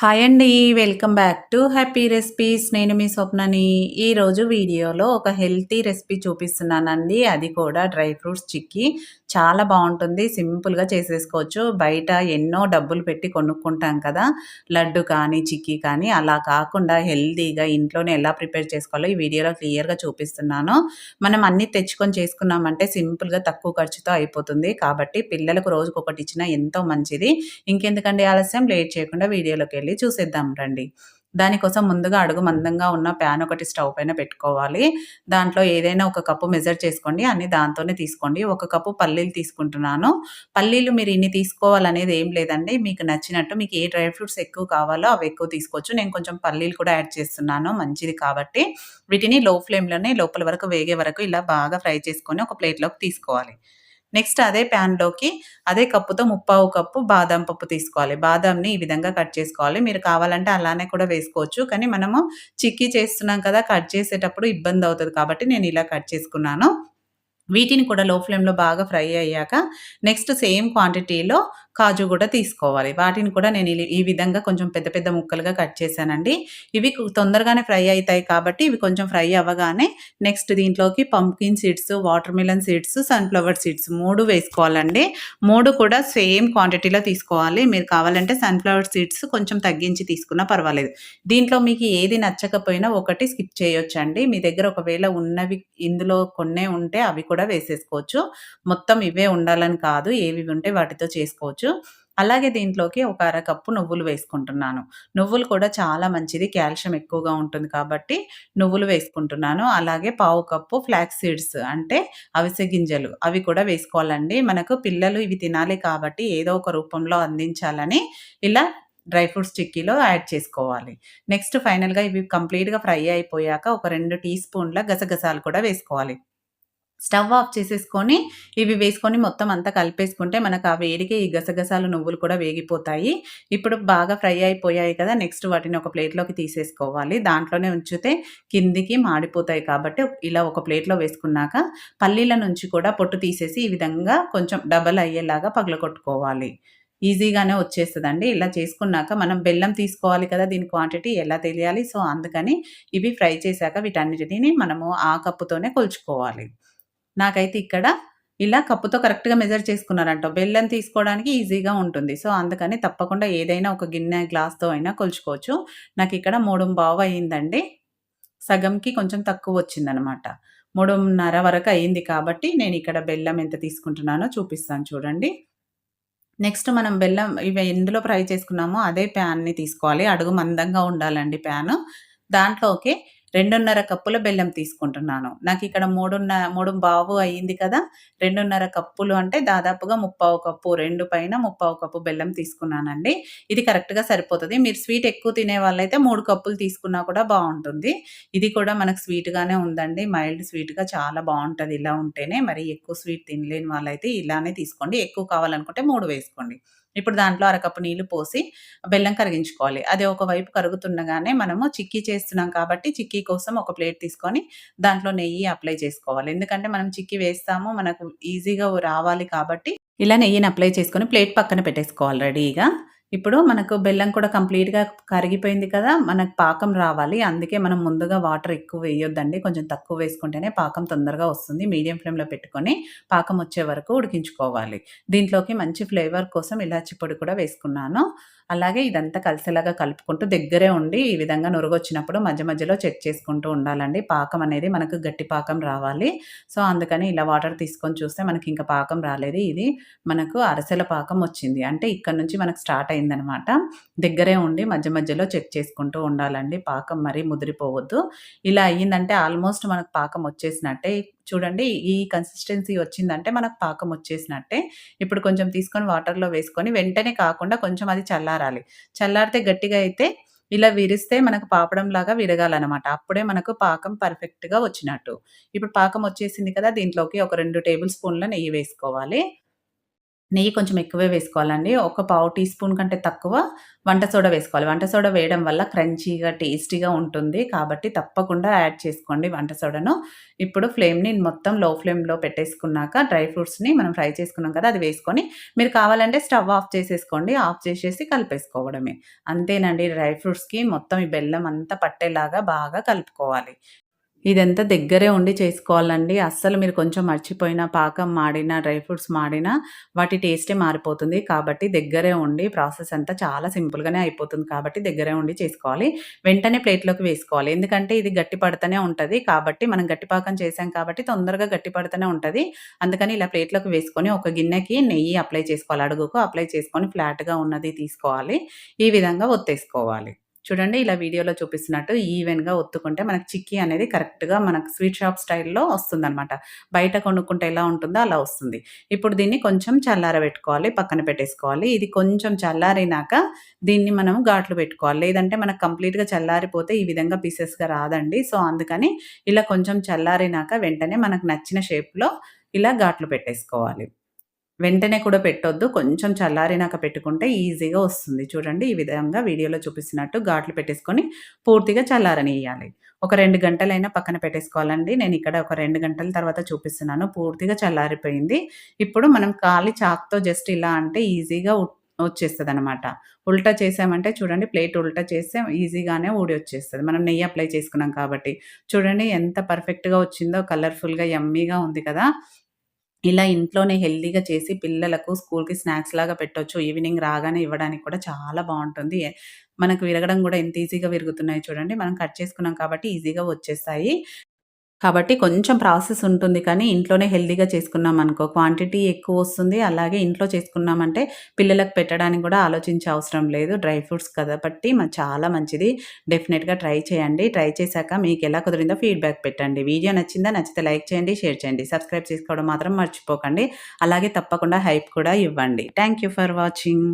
Hi అండి. Welcome back to happy recipes. నేను మీ స్వప్నని. ఈరోజు వీడియోలో ఒక హెల్తీ రెసిపీ చూపిస్తున్నానండి. అది కూడా డ్రై ఫ్రూట్స్ చిక్కీ. చాలా బావుంటుంది. సింపుల్‌గా చేసేసుకోవచ్చు. బయట ఎన్నో డబ్బులు పెట్టి కొనుక్కుంటాం కదా! లడ్డు కానీ, చిక్కీ కానీ అలా కాకుండా హెల్తీగా ఇంట్లోనే ఎలా ప్రిపేర్ చేసుకోవాలో ఈ వీడియోలో క్లియర్‌గా చూపిస్తున్నాను. మనం అన్నీ తెచ్చుకొని చేసుకున్నామంటే సింపుల్‌గా తక్కువ ఖర్చుతో అయిపోతుంది. కాబట్టి పిల్లలకు రోజుకొకటి ఇచ్చినా ఎంతో మంచిది. ఇంకెందుకండి ఆలస్యం, లేట్ చేయకుండా వీడియోలోకెళ్ళి చూసేద్దాం రండి. దానికోసం ముందుగా అడుగు మందంగా ఉన్న ప్యాన్ ఒకటి స్టవ్ పైన పెట్టుకోవాలి. దాంట్లో ఏదైనా ఒక కప్పు మెజర్ చేసుకోండి. అన్నీ దాంతోనే తీసుకోండి. ఒక కప్పు పల్లీలు తీసుకుంటున్నాను. పల్లీలు మీరు ఇన్ని తీసుకోవాలనేది ఏం లేదండి. మీకు నచ్చినట్టు మీకు ఏ డ్రై ఫ్రూట్స్ ఎక్కువ కావాలో అవి ఎక్కువ తీసుకోవచ్చు. నేను కొంచెం పల్లీలు కూడా యాడ్ చేస్తున్నాను మంచిది కాబట్టి. వీటిని లో ఫ్లేమ్‌లోనే లోపల వరకు వేగే వరకు ఇలా బాగా ఫ్రై చేసుకొని ఒక ప్లేట్‌లోకి తీసుకోవాలి. నెక్స్ట్ అదే ప్యాన్‌లోకి అదే కప్పుతో ముప్పావు కప్పు బాదం పప్పు తీసుకోవాలి. బాదంని ఈ విధంగా కట్ చేసుకోవాలి. మీరు కావాలంటే అలానే కూడా వేసుకోవచ్చు. కానీ మనము చిక్కీ చేస్తున్నాం కదా! కట్ చేసేటప్పుడు ఇబ్బందవుతది కాబట్టి నేను ఇలా కట్ చేసుకున్నాను. వీటిని కూడా లో ఫ్లేమ్‌లో బాగా ఫ్రై అయ్యాక నెక్స్ట్ సేమ్ క్వాంటిటీలో కాజు గూడా తీసుకోవాలి. వాటిని కూడా నేను ఈ విధంగా కొంచెం పెద్ద పెద్ద ముక్కలుగా కట్ చేశానండి. ఇవి తొందరగానే ఫ్రై అయితాయి కాబట్టి ఇవి కొంచెం ఫ్రై అవ్వగానే నెక్స్ట్ దీంట్లోకి pumpkin seeds, water melon seeds, sunflower seeds 3 వేసుకోవాలండి. 3 కూడా సేమ్ క్వాంటిటీలో తీసుకోవాలి. మీరు కావాలంటే సన్‌ఫ్లవర్ సీడ్స్ కొంచెం తగ్గించి తీసుకున్నా పర్వాలేదు. దీంట్లో మీకు ఏది నచ్చకపోయినా ఒకటి స్కిప్ చేయొచ్చండి. మీ దగ్గర ఒకవేళ ఉన్నవి ఇందులో కొన్నే ఉంటే అవి కూడా వేసేసుకోవచ్చు. మొత్తం ఇవే ఉండాలని కాదు. ఏవి ఉంటే వాటితో చేసుకోవచ్చు. అలాగే దీంట్లోకి ఒక అరకప్పు నువ్వులు వేసుకుంటున్నాను. నువ్వులు కూడా చాలా మంచిది. కాల్షియం ఎక్కువగా ఉంటుంది కాబట్టి నువ్వులు వేసుకుంటున్నాను. అలాగే పావు కప్పు ఫ్లాక్స్ సీడ్స్ అంటే అవిసె గింజలు అవి కూడా వేసుకోవాలండి. మనకు పిల్లలు ఇవి తినాలి కాబట్టి ఏదో ఒక రూపంలో అందించాలని ఇలా డ్రై ఫ్రూట్స్ చిక్కీలో యాడ్ చేసుకోవాలి. నెక్స్ట్ ఫైనల్‌గా ఇవి కంప్లీట్‌గా ఫ్రై అయిపోయాక ఒక 2 టీ స్పూన్ల గసగసాలు కూడా వేసుకోవాలి. స్టవ్ ఆఫ్ చేసేసుకొని, ఇవి వేసుకొని మొత్తం అంతా కలిపేసుకుంటే మనకు ఆ వేడికి ఈ గసగసాలు, నువ్వులు కూడా వేగిపోతాయి. ఇప్పుడు బాగా ఫ్రై అయిపోయాయి కదా! నెక్స్ట్ వాటిని ఒక ప్లేట్‌లోకి తీసేసుకోవాలి. దాంట్లోనే ఉంచితే కిందికి మాడిపోతాయి కాబట్టి ఇలా ఒక ప్లేట్‌లో వేసుకున్నాక పల్లీల నుంచి కూడా పొట్టు తీసేసి ఈ విధంగా కొంచెం డబల్ అయ్యేలాగా పగలగొట్టుకోవాలి. ఈజీగానే వచ్చేస్తదండి. ఇలా చేసుకున్నాక మనం బెల్లం తీసుకోవాలి కదా! దీని క్వాంటిటీ ఎలా తెలియాలి. సో, అందుకని ఇవి ఫ్రై చేశాక వీటన్నిటిని మనము ఆ కప్పుతోనే కొలుచుకోవాలి. నాకైతే ఇక్కడ ఇలా కప్పుతో కరెక్ట్‌గా మెజర్ చేసుకున్నారంట. బెల్లం తీసుకోవడానికి ఈజీగా ఉంటుంది. సో, అందుకని తప్పకుండా ఏదైనా ఒక గిన్నె, గ్లాస్‌తో అయినా కొలుచుకోవచ్చు. నాకిక్కడ 3:15 అయిందండి. సగంకి కొంచెం తక్కువొచ్చిందనమాట. 3:30 వరకు అయింది కాబట్టి నేనిక్కడ బెల్లం ఎంత తీసుకుంటున్నానో చూపిస్తాను చూడండి. నెక్స్ట్ మనం బెల్లం ఇవి ఎందులో ఫ్రై చేసుకున్నామో అదే ప్యాన్‌ని తీసుకోవాలి. అడుగు మందంగా ఉండాలండి ప్యాను. దాంట్లోకి 2:30 కప్పుల బెల్లం తీసుకుంటున్నాను. నాకిక్కడ 3:15 అయింది కదా! 2:30 కప్పులు అంటే దాదాపుగా ముప్పావు కప్పు 2 పైన ముప్పావు కప్పు బెల్లం తీసుకున్నానండి. ఇది కరెక్ట్‌గా సరిపోతది. మీరు స్వీట్ ఎక్కువ తినే వాళ్ళైతే 3 కప్పులు తీసుకున్నా కూడా బావుంటుంది. ఇది కూడా మనకు స్వీట్‌గానే ఉందండి. మైల్డ్ స్వీట్‌గా చాలా బావుంటది ఇలా ఉంటేనే. మరి ఎక్కువ స్వీట్ తినలేని వాళ్ళైతే ఇలానే తీసుకోండి. ఎక్కువ కావాలనుకుంటే 3 వేసుకోండి. ఇప్పుడు దాంట్లో అరకప్పు నీళ్లు పోసి బెల్లం కరిగించుకోవాలి. అది ఒకవైపు కరుగుతుండగానే మనము చిక్కీ చేస్తున్నాం కాబట్టి చిక్కీ కోసం ఒక ప్లేట్ తీసుకొని దాంట్లో నెయ్యి అప్లై చేసుకోవాలి. ఎందుకంటే మనం చిక్కీ వేస్తాము. మనకు ఈజీగా రావాలి కాబట్టి ఇలా నెయ్యిని అప్లై చేసుకొని ప్లేట్ పక్కన పెట్టేసుకోవాలి రెడీగా. ఇప్పుడు మనకు బెల్లం కూడా కంప్లీట్‌గా కరిగిపోయింది కదా! మనకు పాకం రావాలి. అందుకే మనం ముందుగా వాటర్ ఎక్కువ వేయొద్దండి. కొంచెం తక్కువ వేసుకుంటేనే పాకం తొందరగా వస్తుంది. మీడియం ఫ్లేమ్‌లో పెట్టుకొని పాకం వచ్చే వరకు ఉడికించుకోవాలి. దీంట్లోకి మంచి ఫ్లేవర్ కోసం ఇలాచి పొడి కూడా వేసుకున్నాను. అలాగే ఇదంతా కలిసేలాగా కలుపుకుంటూ దగ్గరే ఉండి ఈ విధంగా నురుగొచ్చినప్పుడు మధ్య మధ్యలో చెక్ చేసుకుంటూ ఉండాలండి. పాకం అనేది మనకు గట్టి పాకం రావాలి. సో, అందుకని ఇలా వాటర్ తీసుకొని చూస్తే మనకింక పాకం రాలేదు. ఇది మనకు అరిసెల పాకం వచ్చింది. అంటే ఇక్కడి నుంచి మనకు స్టార్ట్ అయిందనమాట. దగ్గరే ఉండి మధ్య మధ్యలో చెక్ చేసుకుంటూ ఉండాలండి. పాకం మరీ ముదిరిపోవద్దు. ఇలా అయ్యిందంటే ఆల్మోస్ట్ మనకు పాకం వచ్చేసినట్టే. చూడండి ఈ కన్సిస్టెన్సీ వచ్చిందంటే మనకు పాకం వచ్చేసినట్టే. ఇప్పుడు కొంచెం తీసుకొని వాటర్‌లో వేసుకొని వెంటనే కాకుండా కొంచెం అది చల్లారాలి. చల్లారితే గట్టిగా అయితే ఇలా విరిస్తే మనకు పాపడంలాగా విరగాలనమాట. అప్పుడే మనకు పాకం పర్ఫెక్ట్‌గా వచ్చినట్టు. ఇప్పుడు పాకం వచ్చేసింది కదా! దీంట్లోకి ఒక 2 టేబుల్ స్పూన్ల నెయ్యి వేసుకోవాలి. నెయ్యి కొంచెం ఎక్కువే వేసుకోవాలండి. ఒక పావు టీ స్పూన్ కంటే తక్కువ వంట సోడా వేసుకోవాలి. వంట సోడా వేయడం వల్ల క్రంచీగా, టేస్టీగా ఉంటుంది. కాబట్టి తప్పకుండా యాడ్ చేసుకోండి వంట సోడాను. ఇప్పుడు ఫ్లేమ్‌ని మొత్తం లో ఫ్లేమ్‌లో పెట్టేసుకున్నాక డ్రై ఫ్రూట్స్‌ని మనం ఫ్రై చేసుకున్నాం కదా! అది వేసుకొని మీరు కావాలంటే స్టవ్ ఆఫ్ చేసేసుకోండి. ఆఫ్ చేసేసి కలిపేసుకోవడమే. అంతేనండి, డ్రై ఫ్రూట్స్‌కి మొత్తం ఈ బెల్లం అంతా పట్టేలాగా బాగా కలుపుకోవాలి. ఇదంతా దగ్గరే ఉండి చేసుకోవాలండి. అస్సలు మీరు కొంచెం మర్చిపోయినా, పాకం మాడినా, డ్రై ఫ్రూట్స్ మాడినా వాటి టేస్టే మారిపోతుంది. కాబట్టి దగ్గరే ఉండి ప్రాసెస్ అంతా చాలా సింపుల్‌గానే అయిపోతుంది కాబట్టి దగ్గరే ఉండి చేసుకోవాలి. వెంటనే ప్లేట్‌లోకి వేసుకోవాలి. ఎందుకంటే ఇది గట్టి పడతనే ఉంటది. కాబట్టి మనం గట్టి పాకం చేసాం కాబట్టి తొందరగా గట్టి పడతనే ఉంటది. అందుకని ఇలా ప్లేట్‌లోకి వేసుకొని ఒక గిన్నెకి నెయ్యి అప్లై చేసుకోవాలి. అడుగుకు అప్లై చేసుకొని ఫ్లాట్‌గా ఉన్నది తీసుకోవాలి. ఈ విధంగా ఒత్తేసుకోవాలి. చూడండి, ఇలా వీడియోలో చూపిస్తున్నట్టు ఈవెన్‌గా ఒత్తుకుంటే మనకు చిక్కీ అనేది కరెక్ట్‌గా మనకు స్వీట్ షాప్ స్టైల్‌లో వస్తుందనమాట. బయట కొనుక్కుంటే ఎలా ఉంటుందో అలా వస్తుంది. ఇప్పుడు దీన్ని కొంచెం చల్లారబెట్టుకోవాలి. పక్కన పెట్టేసుకోవాలి. ఇది కొంచెం చల్లారినాక దీన్ని మనం ఘాట్లు పెట్టుకోవాలి. లేదంటే మనకు కంప్లీట్‌గా చల్లారిపోతే ఈ విధంగా పీసెస్‌గా రాదండి. సో, అందుకని ఇలా కొంచెం చల్లారినాక వెంటనే మనకు నచ్చిన షేప్‌లో ఇలా ఘాట్లు పెట్టేసుకోవాలి. వెంటనే కూడా పెట్టొద్దు. కొంచెం చల్లారినాక పెట్టుకుంటే ఈజీగా వస్తుంది. చూడండి, ఈ విధంగా వీడియోలో చూపిస్తున్నట్టు ఘాట్లు పెట్టేసుకొని పూర్తిగా చల్లారనియ్యాలి. ఒక 2 గంటలైనా పక్కన పెట్టేసుకోవాలండి. నేనిక్కడ ఒక 2 గంటల తర్వాత చూపిస్తున్నాను. పూర్తిగా చల్లారిపోయింది. ఇప్పుడు మనం ఖాళీ చాక్‌తో జస్ట్ ఇలా అంటే ఈజీగా వచ్చేస్తదనమాట. ఉల్టా చేసామంటే చూడండి, ప్లేట్ ఉల్టా చేస్తే ఈజీగానే ఊడి వచ్చేస్తది. మనం నెయ్యి అప్లై చేసుకున్నాం కాబట్టి. చూడండి ఎంత పర్ఫెక్ట్‌గా వచ్చిందో, కలర్‌ఫుల్‌గా యమ్మీగా ఉంది కదా! ఇలా ఇంట్లోనే హెల్తీగా చేసి పిల్లలకు స్కూల్‌కి స్నాక్స్‌లాగా పెట్టొచ్చు. ఈవినింగ్ రాగానే ఇవ్వడానికి కూడా చాలా బావుంటుంది. మనకు విరగడం గూడా ఎంత ఈజీగా విరుగుతున్నాయో చూడండి. మనం కట్ చేసుకున్నాం కాబట్టి ఈజీగా వచ్చేస్తాయి. కాబట్టి కొంచెం ప్రాసెస్ ఉంటుంది కానీ, ఇంట్లోనే హెల్తీగా చేసుకున్నామనుకో క్వాంటిటీ ఎక్కువొస్తుంది. అలాగే ఇంట్లో చేసుకున్నామంటే పిల్లలకు పెట్టడానికి గూడా ఆలోచించే అవసరం లేదు. డ్రై ఫ్రూట్స్ కాబట్టి చాలా మంచిది. డెఫినిట్‌గా ట్రై చేయండి. ట్రై చేశాక మీకెలా కుదిరిందో ఫీడ్‌బ్యాక్ పెట్టండి. వీడియో నచ్చిందా? నచ్చితే లైక్ చేయండి, షేర్ చేయండి. సబ్స్క్రైబ్ చేసుకోవడం మాత్రం మర్చిపోకండి. అలాగే తప్పకుండా హైప్ కూడా ఇవ్వండి. Thank you for watching.